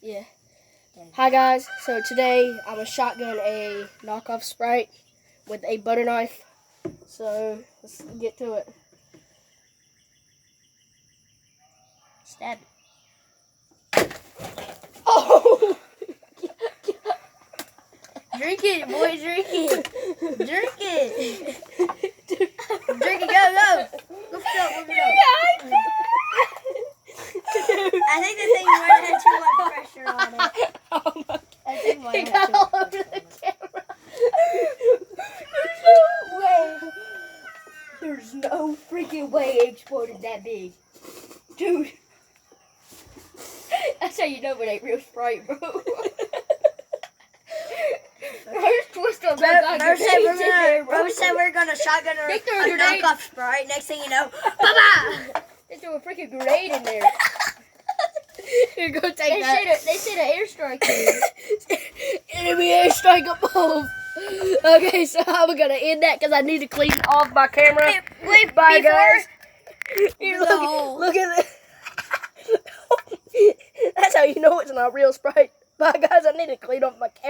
Yeah. Hi guys, so today I'm a shotgun a knockoff Sprite with a butter knife. So let's get to it. Stab it. Oh! Drink it, boy, drink it. Drink it. Drink it, go. Lift it up, lift it up. I think the thing might have had too much pressure on it. Oh my I think God. might It have got too much all over pressure the on it. camera. There's no freaking way it exploded that big. Dude. That's how you know it ain't real Sprite, bro. Bro said we're gonna shotgun a grenade. knockoff Sprite. Next thing you know, bye-bye. They threw a freaking grenade in there. Here, go take that. They said an airstrike. Enemy airstrike above. Okay, so I'm gonna end that because I need to clean off my camera. Wait, Bye, guys. Here, Look at this. That's how you know it's not real Sprite. Bye, guys. I need to clean off my camera.